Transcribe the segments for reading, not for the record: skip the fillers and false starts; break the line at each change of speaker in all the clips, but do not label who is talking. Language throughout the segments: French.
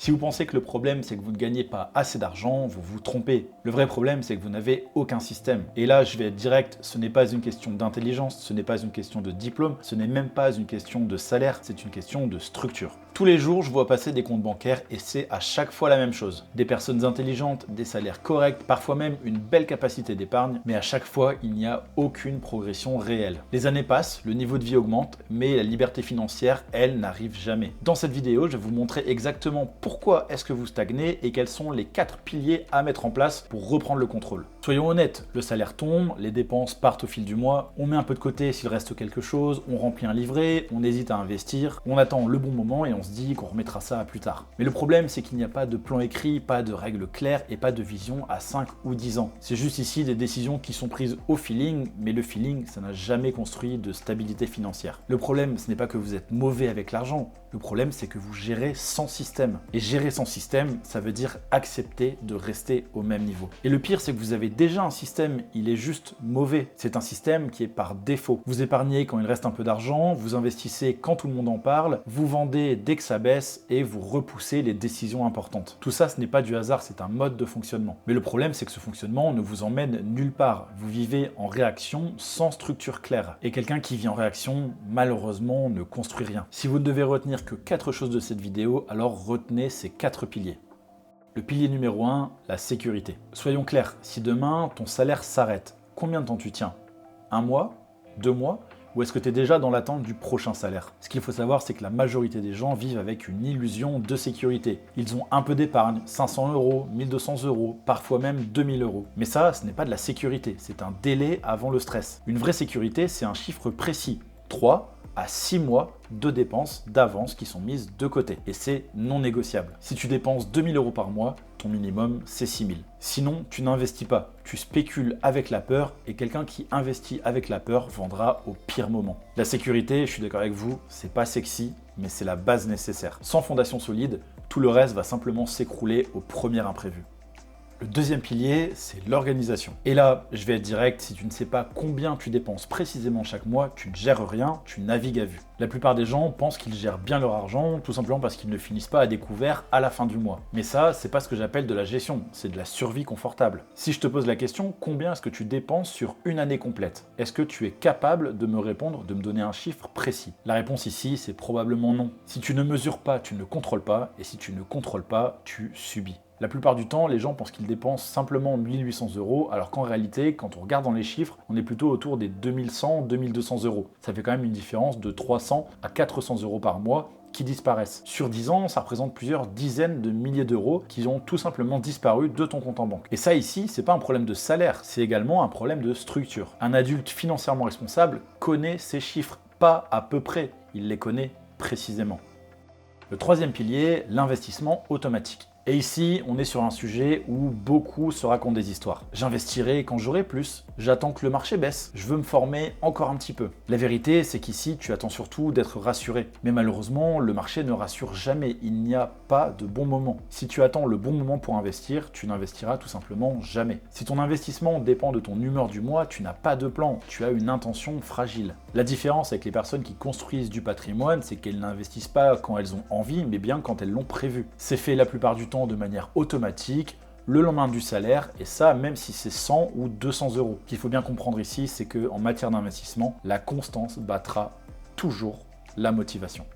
Si vous pensez que le problème c'est que vous ne gagnez pas assez d'argent, vous vous trompez. Le vrai problème c'est que vous n'avez aucun système. Et là je vais être direct, ce n'est pas une question d'intelligence, ce n'est pas une question de diplôme, ce n'est même pas une question de salaire, c'est une question de structure. Tous les jours je vois passer des comptes bancaires et c'est à chaque fois la même chose. Des personnes intelligentes, des salaires corrects, parfois même une belle capacité d'épargne, mais à chaque fois il n'y a aucune progression réelle. Les années passent, le niveau de vie augmente, mais la liberté financière, elle, n'arrive jamais. Dans cette vidéo, je vais vous montrer exactement pourquoi est-ce que vous stagnez et quels sont les 4 piliers à mettre en place pour reprendre le contrôle. Soyons honnêtes, le salaire tombe, les dépenses partent au fil du mois, on met un peu de côté s'il reste quelque chose, on remplit un livret, on hésite à investir, on attend le bon moment et on se dit qu'on remettra ça plus tard. Mais le problème, c'est qu'il n'y a pas de plan écrit, pas de règles claires et pas de vision à 5 ou 10 ans. C'est juste ici des décisions qui sont prises au feeling, mais le feeling, ça n'a jamais construit de stabilité financière. Le problème, ce n'est pas que vous êtes mauvais avec l'argent, le problème, c'est que vous gérez sans système. Et gérer sans système, ça veut dire accepter de rester au même niveau. Et le pire, c'est que vous avez déjà un système, il est juste mauvais. C'est un système qui est par défaut. Vous épargnez quand il reste un peu d'argent, vous investissez quand tout le monde en parle, vous vendez dès que ça baisse et vous repoussez les décisions importantes. Tout ça, ce n'est pas du hasard, c'est un mode de fonctionnement. Mais le problème, c'est que ce fonctionnement ne vous emmène nulle part. Vous vivez en réaction sans structure claire. Et quelqu'un qui vit en réaction, malheureusement, ne construit rien. Si vous ne devez retenir que 4 choses de cette vidéo, alors retenez ces 4 piliers. Le pilier numéro 1, la sécurité. Soyons clairs, si demain ton salaire s'arrête, combien de temps tu tiens? 1 mois? 2 mois? Ou est-ce que tu es déjà dans l'attente du prochain salaire? Ce qu'il faut savoir, c'est que la majorité des gens vivent avec une illusion de sécurité. Ils ont un peu d'épargne, 500 euros, 1200 euros, parfois même 2000 euros. Mais ça, ce n'est pas de la sécurité, c'est un délai avant le stress. Une vraie sécurité, c'est un chiffre précis. 3 à 6 mois de dépenses d'avance qui sont mises de côté. Et c'est non négociable. Si tu dépenses 2000 euros par mois, ton minimum c'est 6000. Sinon, tu n'investis pas. Tu spécules avec la peur et quelqu'un qui investit avec la peur vendra au pire moment. La sécurité, je suis d'accord avec vous, c'est pas sexy, mais c'est la base nécessaire. Sans fondation solide, tout le reste va simplement s'écrouler au premier imprévu. Le deuxième pilier, c'est l'organisation. Et là, je vais être direct, si tu ne sais pas combien tu dépenses précisément chaque mois, tu ne gères rien, tu navigues à vue. La plupart des gens pensent qu'ils gèrent bien leur argent, tout simplement parce qu'ils ne finissent pas à découvert à la fin du mois. Mais ça, c'est pas ce que j'appelle de la gestion, c'est de la survie confortable. Si je te pose la question, combien est-ce que tu dépenses sur une année complète? Est-ce que tu es capable de me répondre, de me donner un chiffre précis? La réponse ici, c'est probablement non. Si tu ne mesures pas, tu ne contrôles pas, et si tu ne contrôles pas, tu subis. La plupart du temps, les gens pensent qu'ils dépensent simplement 1800 euros, alors qu'en réalité, quand on regarde dans les chiffres, on est plutôt autour des 2100, 2200 euros. Ça fait quand même une différence de 300 à 400 euros par mois qui disparaissent. Sur 10 ans, ça représente plusieurs dizaines de milliers d'euros qui ont tout simplement disparu de ton compte en banque. Et ça ici, c'est pas un problème de salaire, c'est également un problème de structure. Un adulte financièrement responsable connaît ces chiffres, pas à peu près, il les connaît précisément. Le troisième pilier, l'investissement automatique. Et ici, on est sur un sujet où beaucoup se racontent des histoires. J'investirai quand j'aurai plus, j'attends que le marché baisse, je veux me former encore un petit peu. La vérité, c'est qu'ici, tu attends surtout d'être rassuré. Mais malheureusement, le marché ne rassure jamais, il n'y a pas de bon moment. Si tu attends le bon moment pour investir, tu n'investiras tout simplement jamais. Si ton investissement dépend de ton humeur du mois, tu n'as pas de plan, tu as une intention fragile. La différence avec les personnes qui construisent du patrimoine, c'est qu'elles n'investissent pas quand elles ont envie, mais bien quand elles l'ont prévu. C'est fait la plupart du temps de manière automatique, le lendemain du salaire, et ça même si c'est 100 ou 200 euros. Ce qu'il faut bien comprendre ici, c'est qu'en matière d'investissement, la constance battra toujours la motivation.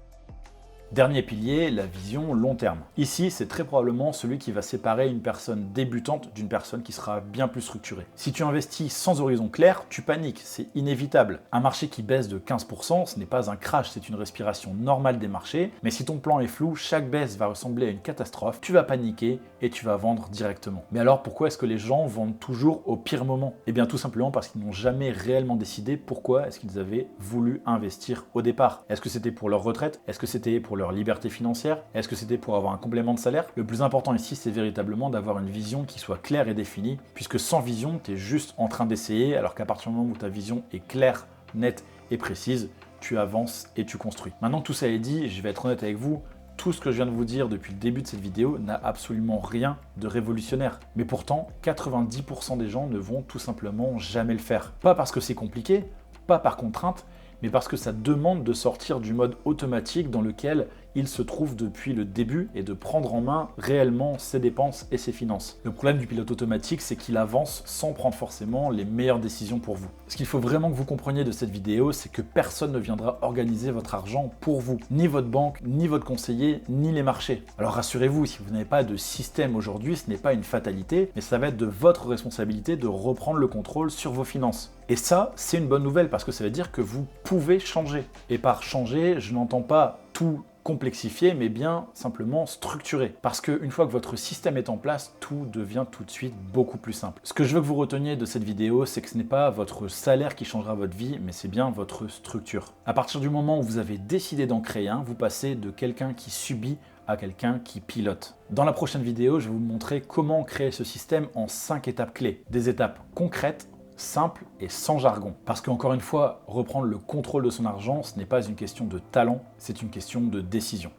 Dernier pilier, la vision long terme. Ici, c'est très probablement celui qui va séparer une personne débutante d'une personne qui sera bien plus structurée. Si tu investis sans horizon clair, tu paniques, c'est inévitable. Un marché qui baisse de 15%, ce n'est pas un crash, c'est une respiration normale des marchés, mais si ton plan est flou, chaque baisse va ressembler à une catastrophe, tu vas paniquer et tu vas vendre directement. Mais alors pourquoi est-ce que les gens vendent toujours au pire moment? Eh bien tout simplement parce qu'ils n'ont jamais réellement décidé pourquoi est-ce qu'ils avaient voulu investir au départ. Est-ce que c'était pour leur retraite? Est-ce que c'était pour leur liberté financière? Est-ce que c'était pour avoir un complément de salaire? Le plus important ici, c'est véritablement d'avoir une vision qui soit claire et définie, puisque sans vision, tu es juste en train d'essayer, alors qu'à partir du moment où ta vision est claire, nette et précise, tu avances et tu construis. Maintenant que tout ça est dit, je vais être honnête avec vous, tout ce que je viens de vous dire depuis le début de cette vidéo n'a absolument rien de révolutionnaire. Mais pourtant, 90% des gens ne vont tout simplement jamais le faire. Pas parce que c'est compliqué, pas par contrainte, mais parce que ça demande de sortir du mode automatique dans lequel il se trouve depuis le début et de prendre en main réellement ses dépenses et ses finances. Le problème du pilote automatique, c'est qu'il avance sans prendre forcément les meilleures décisions pour vous. Ce qu'il faut vraiment que vous compreniez de cette vidéo, c'est que personne ne viendra organiser votre argent pour vous. Ni votre banque, ni votre conseiller, ni les marchés. Alors rassurez-vous, si vous n'avez pas de système aujourd'hui, ce n'est pas une fatalité, mais ça va être de votre responsabilité de reprendre le contrôle sur vos finances. Et ça, c'est une bonne nouvelle parce que ça veut dire que vous pouvez changer. Et par changer, je n'entends pas tout complexifier, mais bien simplement structurer. Parce qu'une fois que votre système est en place, tout devient tout de suite beaucoup plus simple. Ce que je veux que vous reteniez de cette vidéo, c'est que ce n'est pas votre salaire qui changera votre vie, mais c'est bien votre structure. À partir du moment où vous avez décidé d'en créer un, vous passez de quelqu'un qui subit à quelqu'un qui pilote. Dans la prochaine vidéo, je vais vous montrer comment créer ce système en 5 étapes clés. Des étapes concrètes, simple et sans jargon. Parce qu'encore une fois, reprendre le contrôle de son argent, ce n'est pas une question de talent, c'est une question de décision.